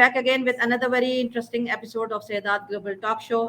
Back again with another very interesting episode of Sadat Global Talk Show.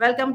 Welcome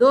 2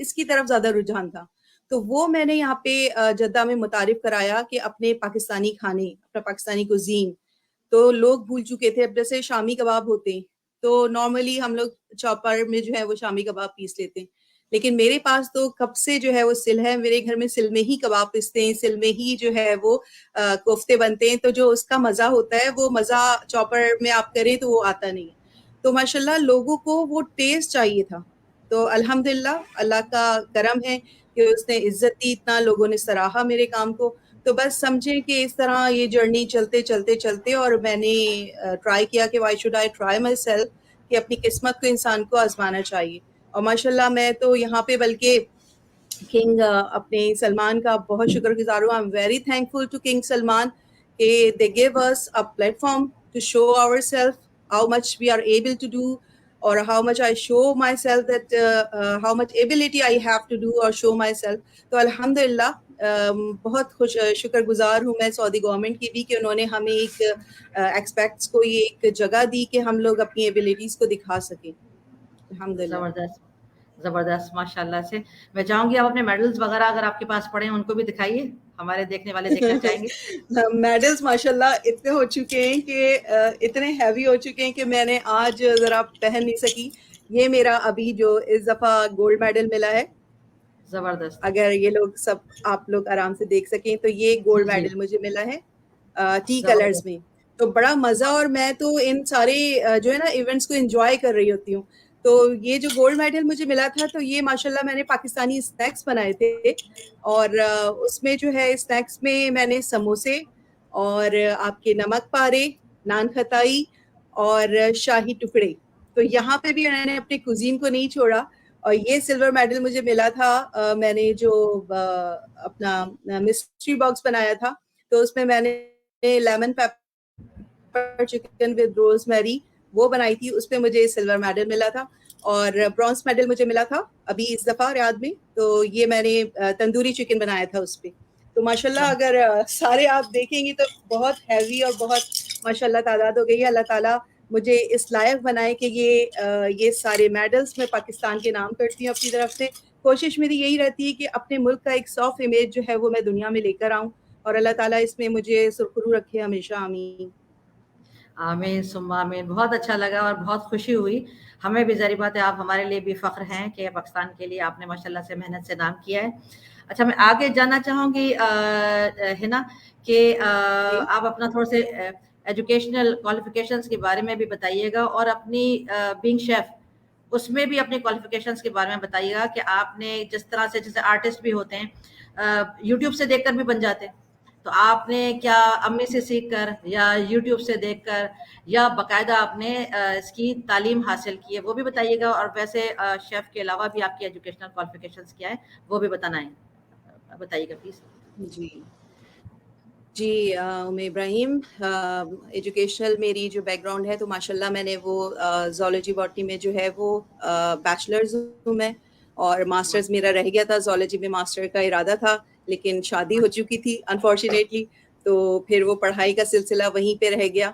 اس کی طرف زیادہ رجحان تھا. تو وہ میں نے یہاں پہ جدہ میں متعارف کرایا کہ اپنے پاکستانی کھانے, اپنا پاکستانی کوزین. تو لوگ بھول چکے تھے. اب جیسے شامی کباب ہوتے ہیں تو نارملی ہم لوگ چاپر میں جو ہے وہ شامی کباب پیس لیتے ہیں, لیکن میرے پاس تو کب سے جو ہے وہ سل ہے. میرے گھر میں سل میں ہی کباب پستے ہیں, سل میں ہی جو ہے وہ کوفتے بنتے ہیں. تو جو اس کا مزہ ہوتا ہے وہ مزہ چاپر میں آپ کریں تو وہ آتا نہیں. تو ماشاءاللہ لوگوں کو وہ ٹیسٹ چاہیے تھا. تو الحمدللہ اللہ کا کرم ہے کہ اس نے عزت دی, اتنا لوگوں نے سراہا میرے کام کو. تو بس سمجھیں کہ اس طرح یہ جرنی چلتے چلتے چلتے, اور میں نے ٹرائی کیا کہ why should I try my self, کہ اپنی قسمت کو انسان کو آزمانا چاہیے. اور ماشاءاللہ میں تو یہاں پہ بلکہ کنگ اپنے سلمان کا بہت شکر گزار ہوں. I am very thankful to King Salman کہ they gave us a platform to show our self how much we are able to do, or how much I show myself that how much ability I have to do or show myself. تو الحمدللہ بہت شکر گزار ہوں میں سعودی government کی بھی کہ انہوں نے ہمیں ایک ایکسپیکٹس کو یہ ایک جگہ دی کہ ہم لوگ اپنی ایبلٹیز کو دکھا سکیں. الحمدللہ. زبردست زبردست ماشاء اللہ سے. میں چاہوں گی آپ اپنے میڈلز وغیرہ اگر آپ کے پاس پڑے ہیں ان کو بھی دکھائیے, ہمارے دیکھنے والے دیکھنا چاہیں گے. میڈلز ماشاءاللہ اتنے ہو چکے ہیں کہ اتنے ہیوی ہو چکے ہیں کہ میں نے آج ذرا پہن نہیں سکی. یہ میرا ابھی جو اس دفعہ گولڈ میڈل ملا ہے, زبردست. اگر یہ لوگ سب آپ لوگ آرام سے دیکھ سکیں تو یہ گولڈ جی میڈل مجھے ملا ہے ٹی زبردست. کلرز میں. تو بڑا مزہ, اور میں تو ان سارے جو ہے نا ایونٹس کو انجوائے کر رہی ہوتی ہوں. تو یہ جو گولڈ میڈل مجھے ملا تھا تو یہ ماشاءاللہ میں نے پاکستانی اسنیکس بنائے تھے, اور اس میں جو ہے اسنیکس میں نے سموسے اور آپ کے نمک پارے, نان کھتائی اور شاہی ٹکڑے. تو یہاں پہ بھی میں نے اپنے کوزین کو نہیں چھوڑا. اور یہ سلور میڈل مجھے ملا تھا, میں نے جو اپنا مسٹری باکس بنایا تھا تو اس میں نے لیمن پیپر چکن ود روز میری وہ بنائی تھی, اس پہ مجھے سلور میڈل ملا تھا. اور برونز میڈل مجھے ملا تھا ابھی اس دفعہ ریاض میں, تو یہ میں نے تندوری چکن بنایا تھا اس پہ. تو ماشاءاللہ اگر سارے آپ دیکھیں گی تو بہت ہیوی اور بہت ماشاءاللہ تعداد ہو گئی ہے. اللہ تعالیٰ مجھے اس لائق بنائے کہ یہ سارے میڈلز میں پاکستان کے نام کرتی ہوں اپنی طرف سے. کوشش میری یہی رہتی ہے کہ اپنے ملک کا ایک صاف امیج جو ہے وہ میں دنیا میں لے کر آؤں, اور اللہ تعالیٰ اس میں مجھے سرخرو رکھے ہمیشہ. آمین آمین ثم آمین. بہت اچھا لگا اور بہت خوشی ہوئی. ہمیں بھی ظاہر بات ہے آپ ہمارے لیے بھی فخر ہیں کہ پاکستان کے لیے آپ نے ماشاءاللہ سے محنت سے نام کیا ہے. اچھا میں آگے جاننا چاہوں گی ہنا کہ آپ اپنا تھوڑا سے ایجوکیشنل کوالیفیکیشنز کے بارے میں بھی بتائیے گا, اور اپنی بینگ شیف اس میں بھی اپنی کوالیفیکیشنز کے بارے میں بتائیے گا کہ آپ نے جس طرح سے, جیسے آرٹسٹ بھی ہوتے ہیں یوٹیوب سے دیکھ کر بھی بن جاتے ہیں, تو آپ نے کیا امی سے سیکھ کر یا یوٹیوب سے دیکھ کر یا باقاعدہ آپ نے اس کی تعلیم حاصل کی ہے, وہ بھی بتائیے گا. اور ویسے شیف کے علاوہ بھی آپ کی ایجوکیشنل کوالیفیکیشنز کیا ہے وہ بھی بتانا ہے, بتائیے گا پلیز. جی ابراہیم, ایجوکیشنل میری جو بیک گراؤنڈ ہے تو ماشاءاللہ میں نے وہ زولوجی باٹنی میں جو ہے وہ بیچلرز ہوں میں, اور ماسٹرز میرا رہ گیا تھا. زولوجی میں ماسٹر کا ارادہ تھا لیکن شادی ہو چکی تھی انفارچونیٹلی, تو پھر وہ پڑھائی کا سلسلہ وہیں پہ رہ گیا.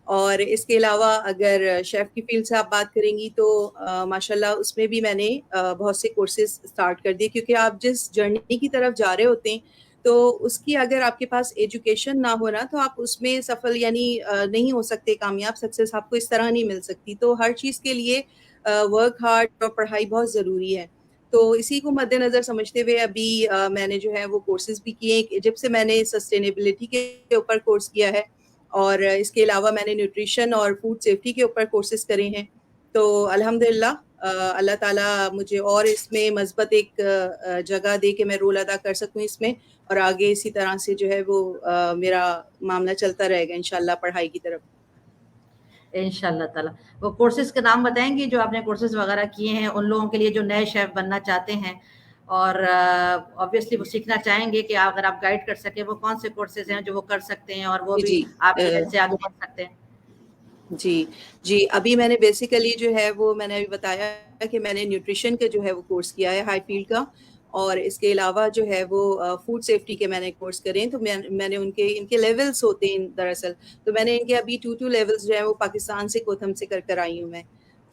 اور اس کے علاوہ اگر شیف کی فیلڈ سے آپ بات کریں گی تو ماشاءاللہ اس میں بھی میں نے بہت سے کورسز اسٹارٹ کر دیے, کیونکہ آپ جس جرنی کی طرف جا رہے ہوتے ہیں تو اس کی اگر آپ کے پاس ایجوکیشن نہ ہونا تو آپ اس میں سفل یعنی نہیں ہو سکتے کامیاب. سکسیس آپ کو اس طرح نہیں مل سکتی. تو ہر چیز کے لیے ورک ہارڈ اور پڑھائی بہت ضروری ہے. تو اسی کو مد نظر سمجھتے ہوئے ابھی میں نے جو ہے وہ کورسز بھی کیے. جب سے میں نے سسٹینیبلٹی کے اوپر کورس کیا ہے, اور اس کے علاوہ میں نے نیوٹریشن اور فوڈ سیفٹی کے اوپر کورسز کرے ہیں. تو الحمدللہ اللہ تعالیٰ مجھے اور اس میں مثبت ایک جگہ دے کہ میں رول ادا کر سکوں اس میں, اور آگے اسی طرح سے جو ہے وہ میرا معاملہ چلتا رہے گا انشاءاللہ پڑھائی کی طرف. انشاءاللہ تعالیٰ. وہ کورسز کے نام بتائیں گی جو آپ نے کورسز وغیرہ کیے ہیں ان لوگوں کے لیے جو نئے شیف بننا چاہتے ہیں اور obviously وہ سیکھنا چاہیں گے, کہ اگر آپ گائیڈ کر سکیں وہ کون سے کورسز ہیں جو وہ کر سکتے ہیں اور وہ بھی آپ کی ہیلپ سے آگے بڑھ سکتے ہیں. جی ابھی میں نے بیسیکلی جو ہے وہ میں نے ابھی بتایا کہ میں نے نیوٹریشن کا جو ہے وہ کورس کیا ہے ہائی فیلڈ کا, اور اس کے علاوہ جو ہے وہ فوڈ سیفٹی کے میں نے کورس کرے ہیں. تو میں نے ان کے لیولز ہوتے ہیں دراصل, تو میں نے ان کے ابھی 2 لیولز جو ہیں وہ پاکستان سے کوتھم سے کر آئی ہوں میں.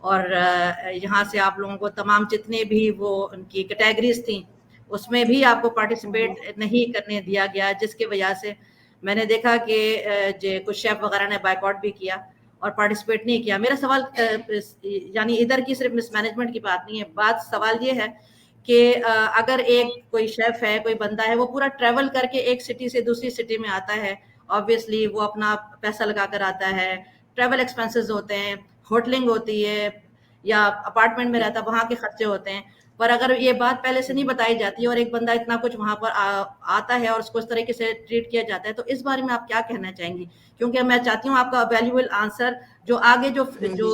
اور یہاں سے آپ لوگوں کو تمام جتنے بھی وہ ان کی کیٹیگریز تھیں اس میں بھی آپ کو پارٹیسپیٹ نہیں کرنے دیا گیا، جس کی وجہ سے میں نے دیکھا کہ کچھ شیف وغیرہ نے بائیک آؤٹ بھی کیا اور پارٹیسپیٹ نہیں کیا. میرا سوال یعنی ادھر کی صرف مس مینجمنٹ کی بات نہیں ہے، سوال یہ ہے کہ اگر ایک کوئی شیف ہے، کوئی بندہ ہے، وہ پورا ٹریول کر کے ایک سٹی سے دوسری سٹی میں آتا ہے، آبویسلی وہ اپنا پیسہ لگا کر آتا ہے، ٹریول ایکسپینسز ہوتے ہیں، ہوٹلنگ ہوتی ہے یا اپارٹمنٹ میں رہتا ہے وہاں کے خرچے ہوتے ہیں. پر اگر یہ بات پہلے سے نہیں بتائی جاتی اور ایک بندہ اتنا کچھ وہاں پر آتا ہے اور اس کو اس طریقے سے ٹریٹ کیا جاتا ہے، تو اس بارے میں آپ کیا کہنا چاہیں گی؟ کیونکہ میں چاہتی ہوں آپ کا ویلیوبل آنسر جو آگے جو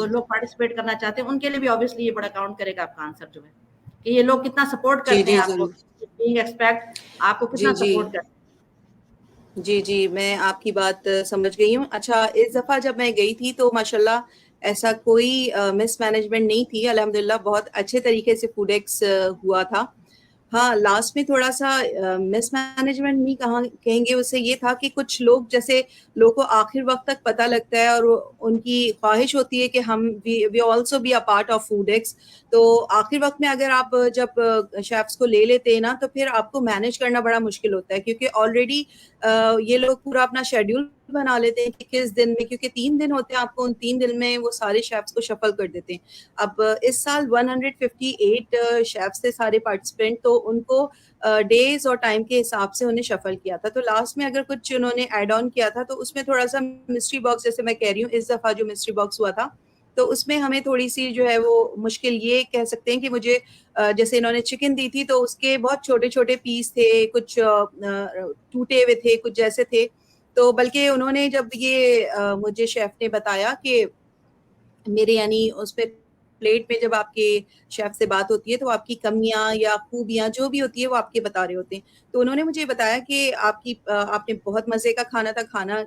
لوگ پارٹیسپیٹ کرنا چاہتے ہیں ان کے لیے بھی آبویسلی یہ بڑا کاؤنٹ کرے گا آپ کا آنسر جو ہے کہ یہ لوگ کتنا سپورٹ جی کرتے ہیں جی آپ کو، ضرور. ایکسپیکٹ آپ کو جی کتنا جی سپورٹ کرتے ہیں. جی جی میں آپ کی بات سمجھ گئی ہوں. اچھا اس دفعہ جب میں گئی تھی تو ماشاءاللہ ایسا کوئی مس مینجمنٹ نہیں تھی، الحمدللہ بہت اچھے طریقے سے فوڈ ایکس ہوا تھا. ہاں لاسٹ میں تھوڑا سا مس مینجمنٹ نہیں کہیں گے اسے، یہ تھا کہ کچھ لوگ جیسے لوگوں کو آخر وقت تک پتہ لگتا ہے اور ان کی خواہش ہوتی ہے کہ ہم we also be a part of food X. تو آخر وقت میں اگر آپ جب شیفس کو لے لیتے ہیں نا تو پھر آپ کو مینیج کرنا بڑا مشکل ہوتا ہے، کیونکہ آلریڈی یہ لوگ پورا اپنا شیڈیول بنا لیتے ہیں کہ کس دن میں، کیونکہ 3 دن ہوتے ہیں آپ کو، ان 3 دن میں وہ سارے شیفس کو شفل کر دیتے ہیں. اب اس سال 158 شیفس تھے سارے پارٹیسپینٹ، تو ان کو ڈیز اور ٹائم کے حساب سے انہیں شفل کیا تھا. تو لاسٹ میں اگر کچھ انہوں نے ایڈ آن کیا تھا تو اس میں تھوڑا سا مسٹری باکس، جیسے میں کہہ رہی ہوں اس دفعہ جو مسٹری باکس ہوا تھا تو اس میں ہمیں تھوڑی سی جو ہے وہ مشکل یہ کہہ سکتے ہیں کہ مجھے جیسے انہوں نے چکن دی تھی تو اس کے بہت چھوٹے چھوٹے پیس تھے، کچھ ٹوٹے ہوئے تھے، کچھ جیسے تھے. تو بلکہ انہوں نے جب یہ مجھے شیف نے بتایا کہ میرے یعنی اس میں پلیٹ میں جب آپ کے شیف سے بات ہوتی ہے تو آپ کی کمیاں یا خوبیاں جو بھی ہوتی ہے وہ آپ کے بتا رہے ہوتے ہیں. تو انہوں نے مجھے بتایا کہ آپ نے بہت مزے کا کھانا تھا، کھانا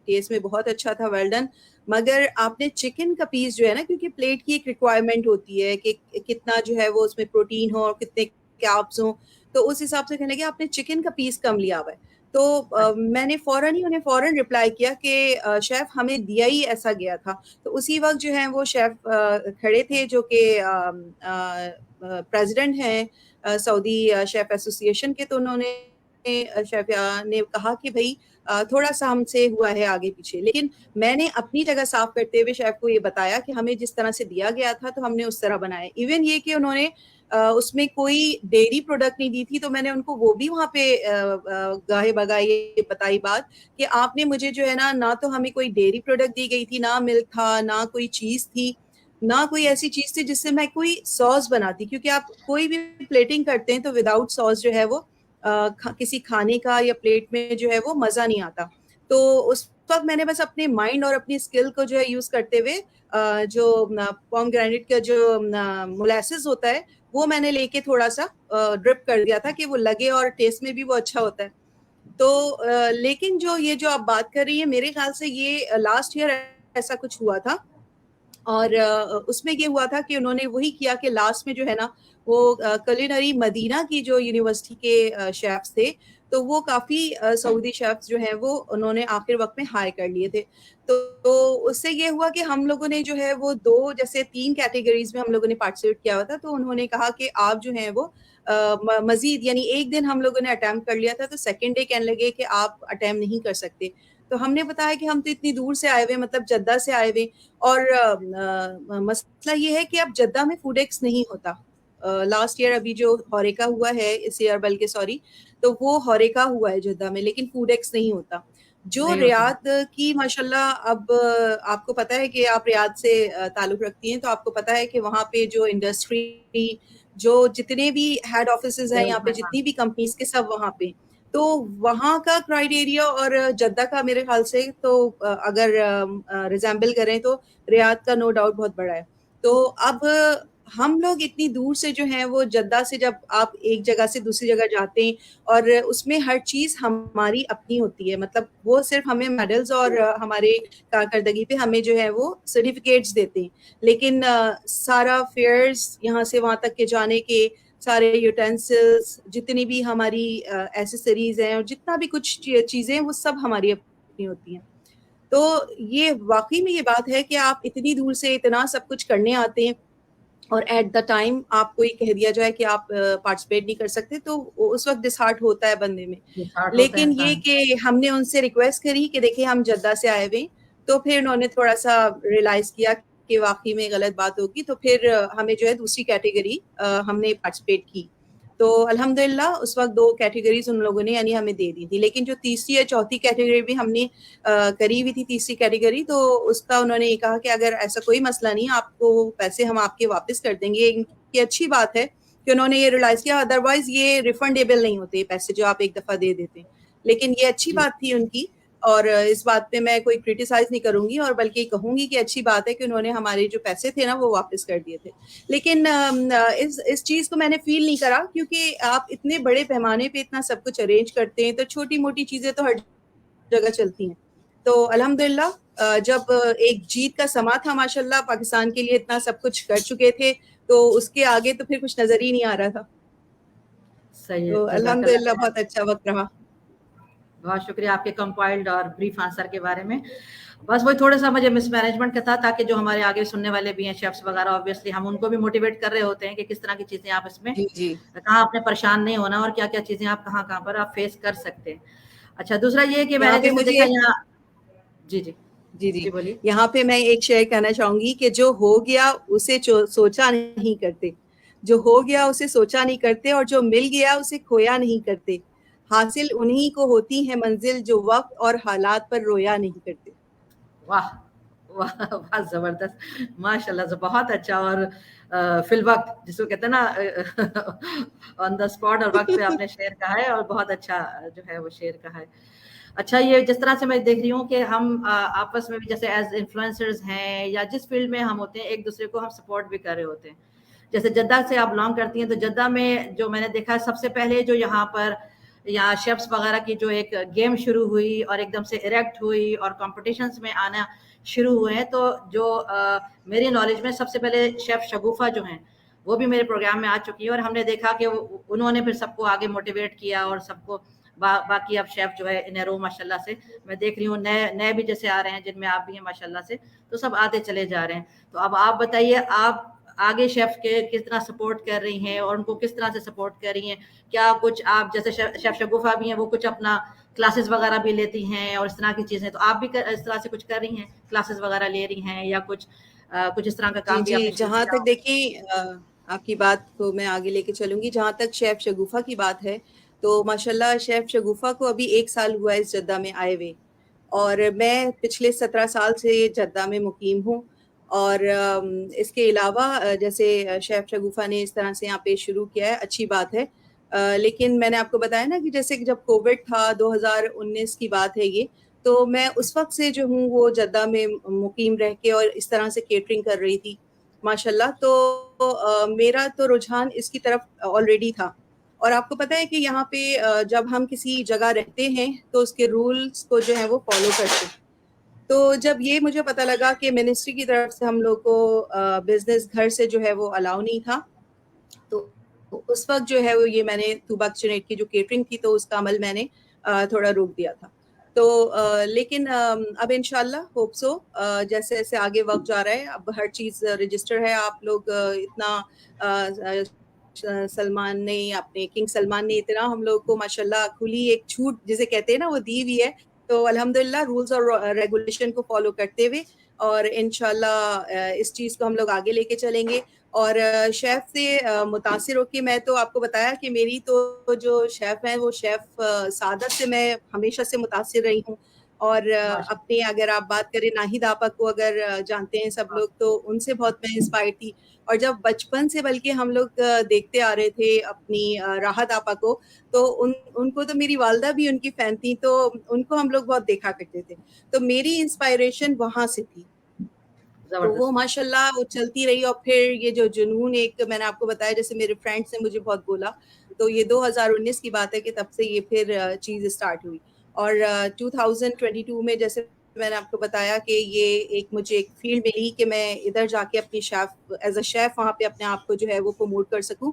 ٹیسٹ میں بہت اچھا تھا، ویل ڈن، مگر آپ نے چکن کا پیس جو ہے نا، کیونکہ پلیٹ کی ایک ریکوائرمنٹ ہوتی ہے کہ کتنا جو ہے وہ اس میں پروٹین ہو اور کتنے کیپس ہوں، تو اس حساب سے کہنے لگے آپ نے چکن کا پیس کم لیا ہوا ہے. تو میں نے فوراً رپلائی کیا کہ شیف ہمیں دیا ہی ایسا گیا تھا. تو اسی وقت جو ہے وہ شیف کھڑے تھے جو کہ پریزیڈنٹ ہیں سعودی شیف ایسوسی ایشن کے، تو انہوں نے شیف نے کہا کہ بھائی تھوڑا سا ہم سے ہوا ہے آگے پیچھے، لیکن میں نے اپنی جگہ صاف کرتے ہوئے شیف کو یہ بتایا کہ ہمیں جس طرح سے دیا گیا تھا تو ہم نے اس طرح بنایا. ایون یہ کہ انہوں نے اس میں کوئی ڈیری پروڈکٹ نہیں دی تھی، تو میں نے ان کو وہ بھی وہاں پہ گاہے بگائے یہ بتائی بات کہ آپ نے مجھے جو ہے نہ تو ہمیں کوئی ڈیری پروڈکٹ دی گئی تھی، نہ ملک تھا، نہ کوئی چیز تھی، نہ کوئی ایسی چیز تھی جس سے میں کوئی سوس بناتی، کیونکہ آپ کوئی بھی پلیٹنگ کرتے ہیں تو وداؤٹ سوس جو ہے وہ کسی کھانے کا یا پلیٹ میں جو ہے وہ مزہ نہیں آتا. تو اس وقت میں نے بس اپنے مائنڈ اور اپنی اسکل کو جو ہے یوز کرتے ہوئے جو پوم گرینیٹ کا جو مولیسز ہوتا ہے وہ میں نے لے کے تھوڑا سا ڈرپ کر دیا تھا کہ وہ لگے اور ٹیسٹ میں بھی وہ اچھا ہوتا ہے. تو لیکن جو آپ بات کر رہی ہیں، میرے خیال سے یہ لاسٹ ایئر ایسا کچھ ہوا تھا، اور اس میں یہ ہوا تھا کہ انہوں نے وہی کیا کہ لاسٹ میں جو ہے نا وہ کلینری مدینہ کی جو یونیورسٹی کے شیفس تھے تو وہ کافی سعودی شیفس جو ہیں وہ انہوں نے آخر وقت میں ہائر کر لیے تھے. تو اس سے یہ ہوا کہ ہم لوگوں نے جو ہے وہ 3 کیٹیگریز میں ہم لوگوں نے پارٹیسپیٹ کیا ہوا تھا. تو انہوں نے کہا کہ آپ جو ہیں وہ مزید یعنی ایک دن ہم لوگوں نے اٹیمپٹ کر لیا تھا، تو سیکنڈ ڈے کہنے لگے کہ آپ اٹیمپٹ نہیں کر سکتے. تو ہم نے بتایا کہ ہم تو اتنی دور سے آئے ہوئے، مطلب جدہ سے آئے ہوئے، اور مسئلہ یہ ہے کہ اب جدہ میں فوڈ ایکس نہیں ہوتا. لاسٹ ایئر ابھی جو ہوریکا ہوا ہے، اس ایئر بلکہ سوری، تو وہ ہوریکا ہوا ہے جدہ میں، لیکن فوڈ ایکس نہیں ہوتا. جو نہیں ہوتا. ریاض کی ماشاءاللہ، اب آپ کو پتہ ہے کہ آپ ریاض سے تعلق رکھتی ہیں تو آپ کو پتہ ہے کہ وہاں پہ جو انڈسٹری، جو جتنے بھی ہیڈ آفیسز ہیں یہاں پہ، جتنی بھی کمپنیز کے سب وہاں پہ، تو وہاں کا کرائیٹیریا اور جدہ کا میرے خیال سے تو اگر ریزیمبل کریں تو ریاض کا نو ڈاؤٹ بہت بڑا ہے. تو اب ہم لوگ اتنی دور سے جو ہیں وہ جدہ سے جب آپ ایک جگہ سے دوسری جگہ جاتے ہیں اور اس میں ہر چیز ہماری اپنی ہوتی ہے، مطلب وہ صرف ہمیں میڈلز اور ہمارے کارکردگی پہ ہمیں جو ہے وہ سرٹیفکیٹس دیتے ہیں، لیکن سارا فیئرز یہاں سے وہاں تک کے جانے کے سارے یوٹینسلز، جتنی بھی ہماری ایسیسریز ہیں اور جتنا بھی کچھ چیزیں ہیں وہ سب ہماری اپنی ہوتی ہیں. تو یہ واقعی میں یہ بات ہے کہ آپ اتنی دور سے اتنا سب کچھ کرنے آتے ہیں اور ایٹ دا ٹائم آپ کو یہ کہہ دیا جائے کہ آپ پارٹیسپیٹ نہیں کر سکتے، تو اس وقت ڈس ہارٹ ہوتا ہے بندے میں. ڈسہارٹ ہوتا ہے لیکن یہ انسان. کہ ہم نے ان سے ریکویسٹ کری کہ دیکھیں ہم جدہ سے آئے ہوئے، تو پھر انہوں نے تھوڑا سا ریئلائز کیا کہ واقعی میں غلط بات ہوگی، تو پھر ہمیں جو ہے دوسری کیٹیگری ہم نے پارٹیسپیٹ کی. تو الحمدللہ اس وقت 2 کیٹیگریز ان لوگوں نے یعنی ہمیں دے دی تھی. لیکن جو تیسری یا چوتھی کیٹیگری بھی ہم نے کری ہوئی تھی، تیسری کیٹیگری، تو اس کا انہوں نے یہ کہا کہ اگر ایسا کوئی مسئلہ نہیں، آپ کو پیسے ہم آپ کے واپس کر دیں گے. یہ اچھی بات ہے کہ انہوں نے یہ ریئلائز کیا، ادروائز یہ ریفنڈیبل نہیں ہوتے پیسے جو آپ ایک دفعہ دے دیتے ہیں. لیکن یہ اچھی جی بات تھی ان کی، اور اس بات پہ میں کوئی کرٹیسائز نہیں کروں گی، اور بلکہ کہوں گی کہ اچھی بات ہے کہ انہوں نے ہمارے جو پیسے تھے نا وہ واپس کر دیے تھے. لیکن اس چیز کو میں نے فیل نہیں کرا، کیونکہ آپ اتنے بڑے پیمانے پہ اتنا سب کچھ ارینج کرتے ہیں، تو چھوٹی موٹی چیزیں تو ہر جگہ چلتی ہیں. تو الحمدللہ جب ایک جیت کا سما تھا، ماشاءاللہ پاکستان کے لیے اتنا سب کچھ کر چکے تھے، تو اس کے آگے تو پھر کچھ نظر ہی نہیں آ رہا تھا. صحیح ہے. تو جزاک الحمدللہ اللہ. بہت اچھا وقت رہا. بہت شکریہ آپ کے کمپائلڈ اور بریف آنسر کے بارے میں. بس وہی تھوڑا سا مجھے مس مینجمنٹ کا تھا، تاکہ جو ہمارے آگے سننے والے بھی ہیں شیفس وغیرہ، آبویسلی ہم ان کو بھی موٹیویٹ کر رہے ہوتے ہیں کہ کس طرح کی چیزیں آپ اس میں جی جی کہاں آپ نے پریشان نہیں ہونا، اور کیا کیا چیزیں آپ کہاں کہاں پر آپ فیس کر سکتے ہیں. اچھا دوسرا یہ کہ میں یہاں نے پہ جیسے مجھے دیکھا یہاں. جی جی جی جی جی بولیے. یہاں پہ میں ایک شعر کہنا چاہوں گی کہ جو ہو گیا اسے سوچا نہیں کرتے، جو ہو گیا اسے سوچا نہیں کرتے، اور جو مل گیا اسے کھویا نہیں کرتے. حاصل انہی کو ہوتی ہے منزل جو وقت اور حالات پر رویا نہیں کرتے. واہ واہ، بہت زبردست، ماشاء اللہ سے بہت اچھا. اور فی الوقت جس کو کہتے ہیں نا آن دا اسپاٹ، اور وقت پہ آپ نے شعر کہا ہے، اور بہت اچھا جو ہے وہ شعر کہا ہے. اچھا یہ جس طرح سے میں دیکھ رہی ہوں کہ ہم آپس میں بھی جیسے ایز انفلوئنسرز ہیں یا جس فیلڈ میں ہم ہوتے ہیں، ایک دوسرے کو ہم سپورٹ بھی کر رہے ہوتے ہیں. جیسے جدہ سے آپ بلانگ کرتی ہیں، تو جدہ میں جو میں نے دیکھا ہے سب سے پہلے جو یہاں پر یا شیفس وغیرہ کی جو ایک گیم شروع ہوئی اور ایک دم سے اریکٹ ہوئی اور کمپٹیشنز میں آنا شروع ہوئے ہیں، تو جو میری نالج میں سب سے پہلے شیف شگوفہ جو ہیں وہ بھی میرے پروگرام میں آ چکی ہے، اور ہم نے دیکھا کہ انہوں نے پھر سب کو آگے موٹیویٹ کیا، اور سب کو باقی اب شیف جو ہے ان رو ماشاء اللہ سے میں دیکھ رہی ہوں نئے بھی جیسے آ رہے ہیں، جن میں آپ بھی ہیں ماشاء اللہ سے، تو سب آتے چلے جا رہے ہیں. تو اب آپ بتائیے، آپ آگے شیف کے کس طرح سپورٹ کر رہی ہیں اور ان کو کس طرح سے سپورٹ کر رہی ہیں؟ کیا کچھ آپ جیسے شیف شگوفہ بھی ہیں، وہ کچھ اپنا کلاسز وغیرہ بھی لیتی ہیں اور اس طرح کی چیزیں، تو آپ بھی اس طرح سے کچھ کر رہی ہیں، کلاسز وغیرہ لے رہی ہیں یا کچھ اس طرح کا جی کام بھی جی آپ نے شروع جہاں کیا تک ہو؟ دیکھیں آپ کی بات کو میں آگے لے کے چلوں گی. جہاں تک شیف شگوفہ کی بات ہے، تو ماشاءاللہ شیف شگوفہ کو ابھی 1 سال ہوا ہے اس جدہ میں آئے ہوئے، اور میں پچھلے 17 سال سے جدہ میں مقیم ہوں. اور اس کے علاوہ جیسے شیف شگوفہ نے اس طرح سے یہاں پہ شروع کیا ہے، اچھی بات ہے. لیکن میں نے آپ کو بتایا نا کہ جیسے جب کووڈ تھا 2019 کی بات ہے یہ، تو میں اس وقت سے جو ہوں وہ جدہ میں مقیم رہ کے اور اس طرح سے کیٹرنگ کر رہی تھی ماشاءاللہ. تو میرا تو رجحان اس کی طرف آلریڈی تھا. اور آپ کو پتہ ہے کہ یہاں پہ جب ہم کسی جگہ رہتے ہیں تو اس کے رولز کو جو ہے وہ فالو کرتے ہیں. تو جب یہ مجھے پتہ لگا کہ منسٹری کی طرف سے ہم لوگ کو بزنس گھر سے جو ہے وہ الاؤ نہیں تھا، تو اس وقت جو ہے وہ یہ میں نے طوبہ کچن ایڈ کی جو کیٹرنگ تھی، تو اس کا عمل میں نے تھوڑا روک دیا تھا. تو لیکن اب انشاءاللہ ہوپ سو جیسے جیسے آگے وقت جا رہا ہے، اب ہر چیز رجسٹر ہے. آپ لوگ اتنا سلمان نے، اپنے کنگ سلمان نے اتنا ہم لوگ کو ماشاءاللہ کھلی ایک چھوٹ جسے کہتے ہیں نا وہ دی ہوئی ہے. تو الحمدللہ رولز اور ریگولیشن کو فالو کرتے ہوئے، اور انشاءاللہ اس چیز کو ہم لوگ آگے لے کے چلیں گے. اور شیف سے متاثر ہو کے میں تو آپ کو بتایا کہ میری تو جو شیف ہیں وہ شیف سعادت سے میں ہمیشہ سے متاثر رہی ہوں. اور ماشاء اپنے اگر آپ بات کریں ناہید آپا کو اگر جانتے ہیں سب لوگ، تو ان سے بہت میں انسپائر تھی. اور جب بچپن سے بلکہ ہم لوگ دیکھتے آ رہے تھے اپنی راحت آپا کو، تو ان کو تو میری والدہ بھی ان کی فین تھی، تو ان کو ہم لوگ بہت دیکھا کرتے تھے. تو میری انسپائریشن وہاں سے تھی. تو وہ زبردست. ماشاءاللہ وہ چلتی رہی. اور پھر یہ جو جنون ایک میں نے آپ کو بتایا، جیسے میرے فرینڈس نے مجھے بہت بولا، تو یہ 2019 کی بات ہے کہ تب سے یہ پھر چیز اسٹارٹ ہوئی. اور 2022 میں جیسے میں نے آپ کو بتایا کہ یہ مجھے ایک فیلڈ ملی کہ میں ادھر جا کے اپنی شیف ایز اے شیف وہاں پہ اپنے آپ کو جو ہے وہ پروموٹ کر سکوں.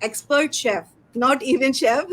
expert chef, not even chef.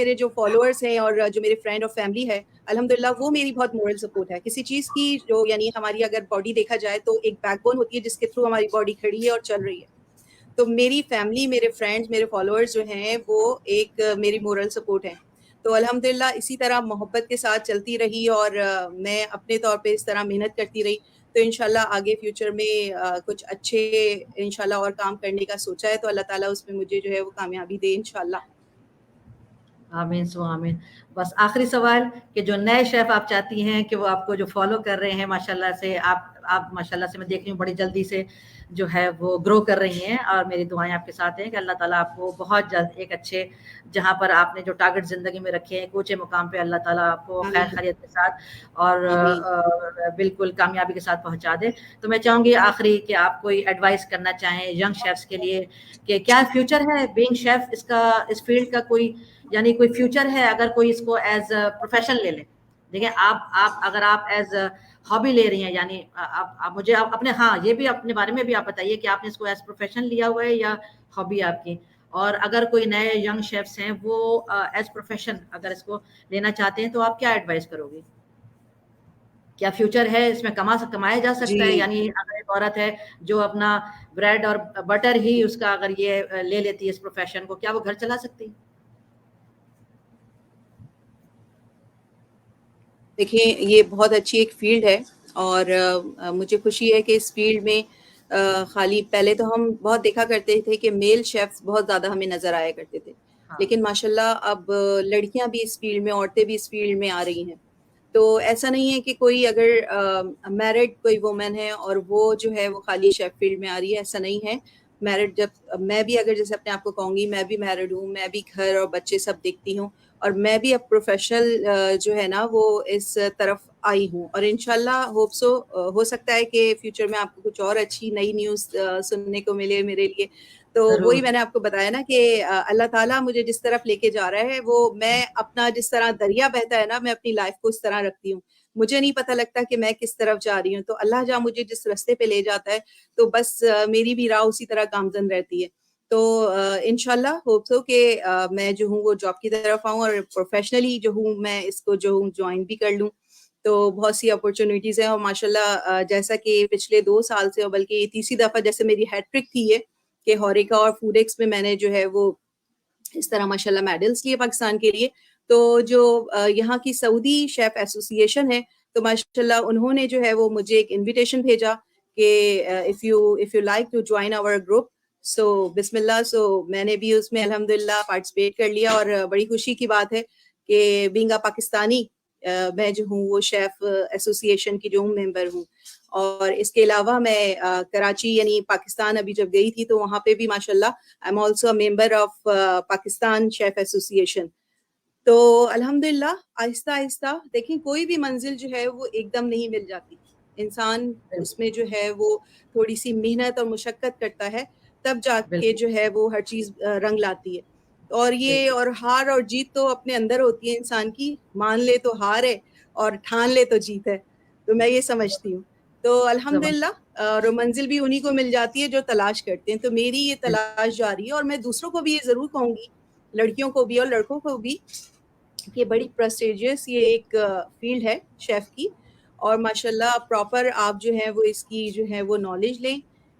میرے جو فالوورس ہیں اور جو میرے فرینڈ اور فیملی ہے الحمدللہ وہ میری بہت مورل سپورٹ ہے. کسی چیز کی جو یعنی ہماری اگر باڈی دیکھا جائے تو ایک بیک بون ہوتی ہے جس کے تھرو ہماری باڈی کھڑی ہے اور چل رہی ہے. تو میری فیملی, میرے فرینڈز, میرے فالوورز جو ہیں وہ ایک میری مورل سپورٹ ہیں. تو الحمدللہ اسی طرح محبت کے ساتھ چلتی رہی اور میں اپنے طور پہ اس طرح محنت کرتی رہی. تو انشاءاللہ آگے فیوچر میں کچھ اچھے انشاءاللہ اور کام کرنے کا سوچا ہے, تو اللہ تعالیٰ اس میں مجھے جو ہے وہ کامیابی دے انشاءاللہ. آمین سو آمین. بس آخری سوال کہ جو نئے شیف آپ چاہتی ہیں کہ وہ آپ کو جو فالو کر رہے ہیں ماشاءاللہ سے, آپ ماشاءاللہ سے میں دیکھ رہی ہوں بڑی جلدی سے جو ہے وہ گرو کر رہی ہیں, اور میری دعائیں آپ کے ساتھ ہیں کہ اللہ تعالیٰ آپ کو بہت جلد ایک اچھے جہاں پر آپ نے جو ٹارگٹ زندگی میں رکھے ہیں اونچے مقام پہ اللہ تعالیٰ آپ کو خیر خیریت کے ساتھ اور بالکل کامیابی کے ساتھ پہنچا دے. تو میں چاہوں گی آخری کہ آپ کوئی ایڈوائس کرنا چاہیں ینگ شیفس کے لیے کہ کیا فیوچر ہے بینگ شیف, اس کا اس فیلڈ کا کوئی یعنی کوئی فیوچر ہے اگر کوئی اس کو ایز پروفیشن لے لے. دیکھیں آپ اگر آپ ایز ہابی لے رہی ہیں, یعنی آپ مجھے اپنے ہاں یہ بھی اپنے بارے میں بھی آپ بتائیے کہ آپ نے اس کو ایز پروفیشن لیا ہوا ہے یا ہابی آپ کی. اور اگر کوئی نئے ینگ شیفس ہیں وہ ایز پروفیشن اگر اس کو لینا چاہتے ہیں تو آپ کیا ایڈوائز کرو گی؟ کیا فیوچر ہے اس میں, کمایا جا سکتا ہے؟ جی یعنی اگر ایک عورت ہے جو اپنا بریڈ اور بٹر ہی اس کا اگر یہ لے لیتی ہے اس پروفیشن کو, کیا وہ گھر چلا سکتی ہے؟ دیکھیں یہ بہت اچھی ایک فیلڈ ہے اور مجھے خوشی ہے کہ اس فیلڈ میں خالی پہلے تو ہم بہت دیکھا کرتے تھے کہ میل شیفs بہت زیادہ ہمیں نظر آیا کرتے تھے, لیکن ماشاءاللہ اب لڑکیاں بھی اس فیلڈ میں, عورتیں بھی اس فیلڈ میں آ رہی ہیں. تو ایسا نہیں ہے کہ کوئی اگر میرڈ کوئی وومن ہے اور وہ جو ہے وہ خالی شیف فیلڈ میں آ رہی ہے, ایسا نہیں ہے. میرڈ جب میں بھی اگر جیسے اپنے آپ کو کہوں گی میں بھی میرڈ ہوں, میں بھی گھر اور بچے سب دیکھتی ہوں, اور میں بھی اب پروفیشنل جو ہے نا وہ اس طرف آئی ہوں. اور انشاءاللہ ہوپ سو ہو سکتا ہے کہ فیوچر میں آپ کو کچھ اور اچھی نئی نیوز سننے کو ملے میرے لیے. تو وہی میں نے آپ کو بتایا نا کہ اللہ تعالیٰ مجھے جس طرف لے کے جا رہا ہے وہ میں اپنا جس طرح دریا بہتا ہے نا میں اپنی لائف کو اس طرح رکھتی ہوں. مجھے نہیں پتہ لگتا کہ میں کس طرف جا رہی ہوں, تو اللہ جہاں مجھے جس راستے پہ لے جاتا ہے تو بس میری بھی راہ اسی طرح گامزن رہتی ہے. تو انشاءاللہ ہوپ سو کہ میں جو ہوں وہ جاب کی طرف آؤں اور پروفیشنلی جو ہوں میں اس کو جو ہوں جوائن بھی کر لوں. تو بہت سی اپرچونیٹیز ہیں, اور ماشاءاللہ جیسا کہ پچھلے 2 سال سے, اور بلکہ یہ تیسری دفعہ جیسے میری ہیٹ ٹرک تھی یہ کہ ہوریکا اور فوڈ ایکس میں میں نے جو ہے وہ اس طرح ماشاءاللہ میڈلز لیے پاکستان کے لیے. تو جو یہاں کی سعودی شیف ایسوسی ایشن ہے تو ماشاءاللہ انہوں نے جو ہے وہ مجھے ایک انویٹیشن بھیجا کہ if you like to join our group سو بسم اللہ. سو میں نے بھی اس میں الحمدللہ پارٹیسپیٹ کر لیا, اور بڑی خوشی کی بات ہے کہ بینگا پاکستانی میں جو ہوں وہ شیف ایسوسی ایشن کی جو ہوں ممبر ہوں. اور اس کے علاوہ میں کراچی یعنی پاکستان ابھی جب گئی تھی تو وہاں پہ بھی ماشاءاللہ I am also a member of Pakistan chef ایسوسی ایشن. تو الحمدللہ آہستہ آہستہ دیکھیں کوئی بھی منزل جو ہے وہ ایک دم نہیں مل جاتی, انسان اس میں جو ہے وہ تھوڑی سی محنت اور مشقت کرتا ہے تب جا کے جو ہے وہ ہر چیز رنگ لاتی ہے. اور یہ اور ہار اور جیت تو اپنے اندر ہوتی ہے انسان کی, مان لے تو ہار ہے اور ٹھان لے تو جیت ہے, تو میں یہ سمجھتی ہوں. تو الحمدللہ اور منزل بھی انہی کو مل جاتی ہے جو تلاش کرتے ہیں. تو میری یہ تلاش جاری ہے, اور میں دوسروں کو بھی یہ ضرور کہوں گی, لڑکیوں کو بھی اور لڑکوں کو بھی, کہ بڑی پریسٹیجیس یہ ایک فیلڈ ہے شیف کی, اور ماشاءاللہ پراپر آپ جو ہے وہ اس کی جو ہے وہ نالج لیں.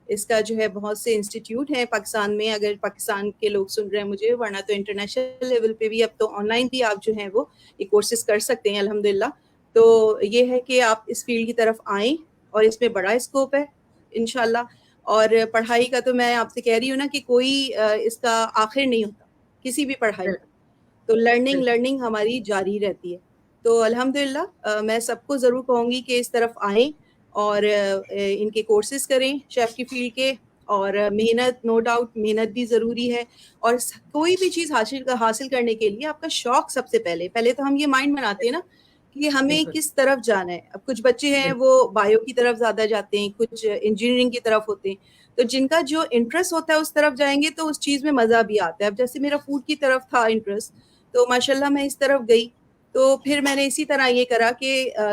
اس کا جو ہے بہت سے انسٹیٹیوٹ ہیں پاکستان میں, اگر پاکستان کے لوگ سن رہے ہیں مجھے, ورنہ تو انٹرنیشنل لیول پہ بھی اب تو آن لائن بھی آپ جو ہیں وہ یہ کورسز کر سکتے ہیں الحمدللہ. تو یہ ہے کہ آپ اس فیلڈ کی طرف آئیں, اور اس میں بڑا اسکوپ ہے انشاءاللہ. اور پڑھائی کا تو میں آپ سے کہہ رہی ہوں نا کہ کوئی اس کا آخر نہیں ہوتا کسی بھی پڑھائی کا, تو لرننگ ہماری جاری رہتی ہے. تو الحمدللہ میں سب کو ضرور کہوں گی کہ اس طرف آئیں اور ان کے کورسز کریں شیف کی فیلڈ کے. اور محنت, نو ڈاؤٹ محنت بھی ضروری ہے, اور کوئی بھی چیز حاصل کرنے کے لیے آپ کا شوق سب سے پہلے تو ہم یہ مائنڈ بناتے ہیں نا کہ ہمیں کس طرف جانا ہے. اب کچھ بچے ہیں وہ بایو کی طرف زیادہ جاتے ہیں, کچھ انجینئرنگ کی طرف ہوتے ہیں, تو جن کا جو انٹرسٹ ہوتا ہے اس طرف جائیں گے تو اس چیز میں مزہ بھی آتا ہے. اب جیسے میرا فوڈ کی طرف تھا انٹرسٹ, تو ماشاءاللہ میں اس طرف گئی, تو پھر میں نے اسی طرح یہ کرا کہ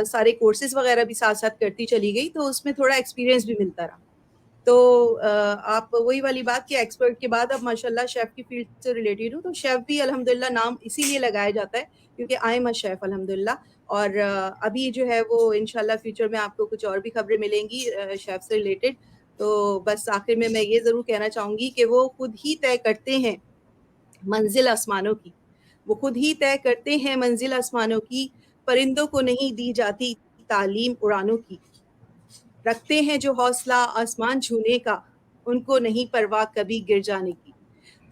سارے کورسز وغیرہ بھی ساتھ ساتھ کرتی چلی گئی, تو اس میں تھوڑا ایکسپیرینس بھی ملتا رہا. تو آپ وہی والی بات کہ ایکسپرٹ کے بعد اب ماشاءاللہ شیف کی فیلڈ سے ریلیٹڈ ہوں. تو شیف بھی الحمدللہ نام اسی لیے لگایا جاتا ہے کیونکہ آئی ایم اے شیف الحمدللہ. اور ابھی جو ہے وہ انشاءاللہ فیوچر میں آپ کو کچھ اور بھی خبریں ملیں گی شیف سے ریلیٹڈ. تو بس آخر میں یہ ضرور کہنا چاہوں گی کہ وہ خود ہی طے کرتے ہیں منزل آسمانوں کی, وہ خود ہی طے کرتے ہیں منزل آسمانوں کی. پرندوں کو نہیں دی جاتی تعلیم اڑانوں کی, رکھتے ہیں جو حوصلہ آسمان چھونے کا, ان کو نہیں پرواہ کبھی گر جانے کی.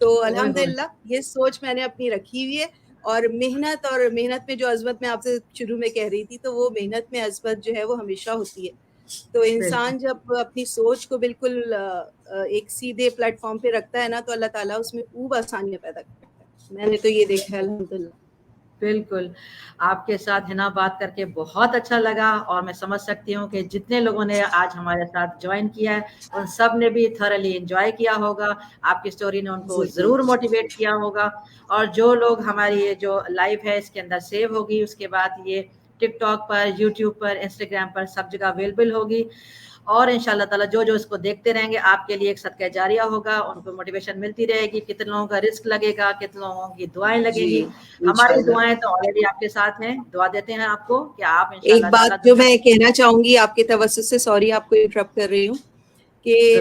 تو الحمدللہ یہ سوچ میں نے اپنی رکھی ہوئی ہے. اور محنت میں جو عظمت میں آپ سے شروع میں کہہ رہی تھی, تو وہ محنت میں عظمت جو ہے وہ ہمیشہ ہوتی ہے. تو انسان جب اپنی سوچ کو بالکل ایک سیدھے پلیٹ فارم پہ رکھتا ہے نا, تو اللہ تعالیٰ اس میں خوب آسانیاں پیدا کرتا ہے. میں نے تو یہ دیکھا ہے الحمدللہ. بالکل, آپ کے ساتھ ہنا بات کر کے بہت اچھا لگا, اور میں سمجھ سکتی ہوں کہ جتنے لوگوں نے آج ہمارے ساتھ جوائن کیا ہے ان سب نے بھی تھرلی انجوائے کیا ہوگا. آپ کی سٹوری نے ان کو ضرور موٹیویٹ کیا ہوگا. اور جو لوگ ہماری یہ جو لائیو ہے اس کے اندر سیو ہوگی, اس کے بعد یہ ٹک ٹاک پر, یوٹیوب پر, انسٹاگرام پر سب جگہ اویلیبل ہوگی. اور ان شاء اللہ تعالیٰ جو اس کو دیکھتے رہیں گے آپ کے لیے ایک صدقہ جاریہ ہوگا, ان کو موٹیویشن ملتی رہے گی. کتنے لوگوں کا رزق لگے گا, کتنے لوگوں کی دعائیں لگیں گی. ہماری دعائیں تو آلریڈی آپ کے ساتھ ہیں, دعا دیتے ہیں آپ کو کہ آپ ان شاء ایک اللہ بات تعالیٰ. جو میں کہنا چاہوں گی آپ کے توسط سے, سوری آپ کو انٹرپٹ کر رہی ہوں, کہ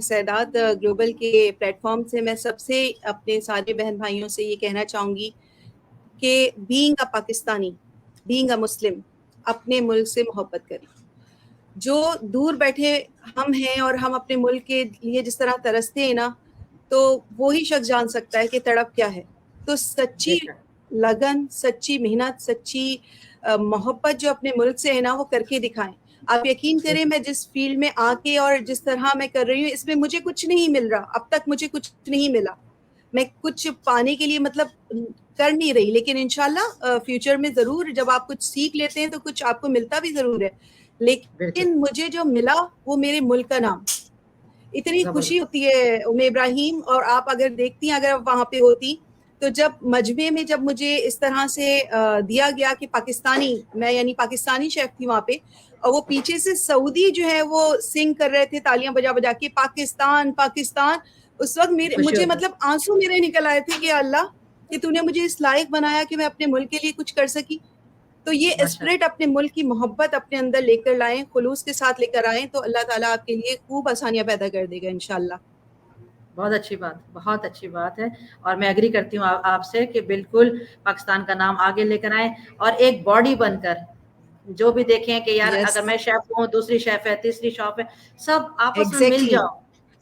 سیدات گلوبل کے پلیٹ فارم سے میں سب سے اپنے سارے بہن بھائیوں سے یہ کہنا چاہوں گی کہ being a Pakistani, being a Muslim, اپنے ملک سے محبت کریں. جو دور بیٹھے ہم ہیں اور ہم اپنے ملک کے لیے جس طرح ترستے ہیں نا, تو وہی شخص جان سکتا ہے کہ تڑپ کیا ہے. تو سچی لگن, سچی محنت, سچی محبت جو اپنے ملک سے ہے نا وہ کر کے دکھائیں. آپ یقین کریں میں جس فیلڈ میں آ کے اور جس طرح میں کر رہی ہوں, اس میں مجھے کچھ نہیں مل رہا, اب تک مجھے کچھ نہیں ملا. میں کچھ پانے کے لیے مطلب کر نہیں رہی, لیکن انشاءاللہ فیوچر میں ضرور جب آپ کچھ سیکھ لیتے ہیں تو کچھ آپ کو ملتا بھی ضرور ہے. لیکن مجھے جو ملا وہ میرے ملک کا نام. اتنی خوشی ہوتی ہے ابراہیم, اور آپ اگر دیکھتی ہیں, اگر وہاں پہ ہوتی تو جب مجمع میں جب مجھے اس طرح سے دیا گیا کہ پاکستانی, میں یعنی پاکستانی شیف تھی وہاں پہ, اور وہ پیچھے سے سعودی جو ہے وہ سنگ کر رہے تھے تالیاں بجا بجا کے, پاکستان پاکستان. اس وقت مجھے مطلب آنسو میرے نکل آئے تھے کہ اللہ کہ تو نے مجھے اس لائق بنایا کہ میں اپنے ملک کے لیے کچھ کر سکی. تو یہ اسپرٹ اپنے ملک کی محبت اپنے اندر لے کر لائیں, خلوص کے ساتھ لے کر آئیں, تو اللہ تعالیٰ آپ کے لیے خوب آسانیاں پیدا کر دے گا انشاءاللہ. بہت اچھی بات, بہت اچھی بات ہے. اور میں ایگری کرتی ہوں آپ سے کہ بالکل پاکستان کا نام آگے لے کر آئیں, اور ایک باڈی بن کر جو بھی دیکھیں کہ یار اگر میں شیف ہوں, دوسری شیف ہے, تیسری شاپ ہے, سب آپس میں مل جاؤ,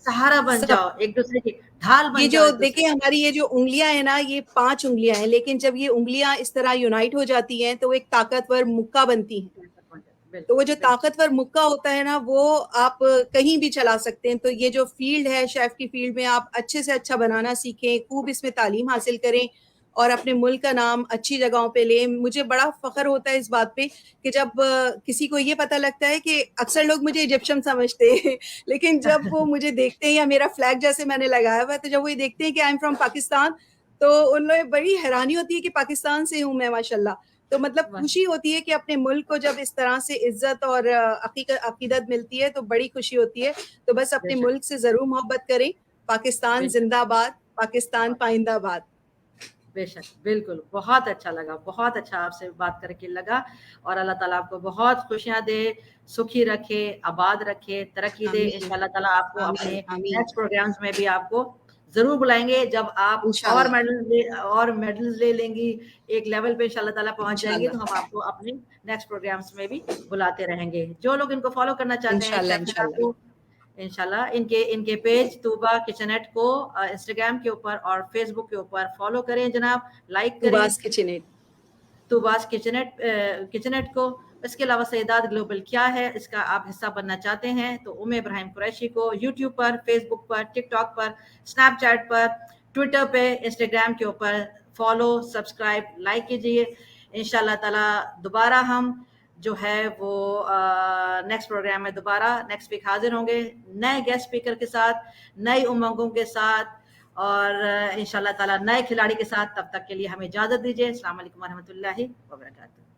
سہارا بن جاؤ, ایک دوسرے کی ڈھال بن جاؤ. یہ جو دیکھیں ہماری یہ جو انگلیاں ہیں نا, یہ 5 انگلیاں ہیں, لیکن جب یہ انگلیاں اس طرح یونائٹ ہو جاتی ہیں تو ایک طاقتور مکہ بنتی ہیں. تو وہ جو طاقتور مکہ ہوتا ہے نا, وہ آپ کہیں بھی چلا سکتے ہیں. تو یہ جو فیلڈ ہے شیف کی فیلڈ میں, آپ اچھے سے اچھا بنانا سیکھیں, خوب اس میں تعلیم حاصل کریں, اور اپنے ملک کا نام اچھی جگہوں پہ لیں. مجھے بڑا فخر ہوتا ہے اس بات پہ کہ جب کسی کو یہ پتہ لگتا ہے کہ اکثر لوگ مجھے ایجپشن سمجھتے ہیں, لیکن جب وہ مجھے دیکھتے ہیں, یا میرا فلیگ جیسے میں نے لگایا ہوا ہے, تو جب وہ یہ دیکھتے ہیں کہ آئی ایم فرام پاکستان, تو ان لوگوں بڑی حیرانی ہوتی ہے کہ پاکستان سے ہوں میں ماشاءاللہ. تو مطلب خوشی ہوتی ہے کہ اپنے ملک کو جب اس طرح سے عزت اور عقیدت ملتی ہے تو بڑی خوشی ہوتی ہے. تو بس اپنے ملک سے ضرور محبت کریں. پاکستان زندہ باد, پاکستان پائندہ باد. بے شک, بالکل, بہت اچھا لگا, بہت اچھا آپ سے بات کر کے لگا. اور اللہ تعالیٰ آپ کو بہت خوشیاں دے, سکھی رکھے, آباد رکھے, ترقی دے. ان شاء اللہ تعالیٰ آپ کو اپنے نیکسٹ پروگرامز میں بھی آپ کو ضرور بلائیں گے, جب آپ اور میڈلز لے لیں گی, ایک لیول پہ ان شاء اللہ تعالیٰ پہنچ جائیں گے, تو ہم آپ کو اپنے نیکسٹ پروگرامز میں بھی بلاتے رہیں گے. جو لوگ ان کو فالو کرنا چاہتے ہیں شیف ہنا کو, انشاءاللہ ان کے پیج طوبہ کچنیٹ کو انسٹاگرام کے اوپر اور فیس بک کے اوپر فالو کریں جناب, لائک کریں طوباس کچنیٹ کو. اس کے علاوہ سیدات گلوبل کیا ہے, اس کا آپ حصہ بننا چاہتے ہیں تو ابراہیم قریشی کو یوٹیوب پر, فیس بک پر, ٹک ٹاک پر, اسنیپ چیٹ پر, ٹویٹر پہ, انسٹاگرام کے اوپر فالو, سبسکرائب, لائک کیجیے. ان شاء اللہ تعالیٰ دوبارہ ہم جو ہے وہ نیکسٹ پروگرام میں دوبارہ نیکسٹ ویک حاضر ہوں گے, نئے گیسٹ اسپیکر کے ساتھ, نئی امنگوں کے ساتھ, اور ان شاء اللہ تعالیٰ نئے کھلاڑی کے ساتھ. تب تک کے لیے ہمیں اجازت دیجیے. السلام علیکم ورحمۃ اللہ وبرکاتہ.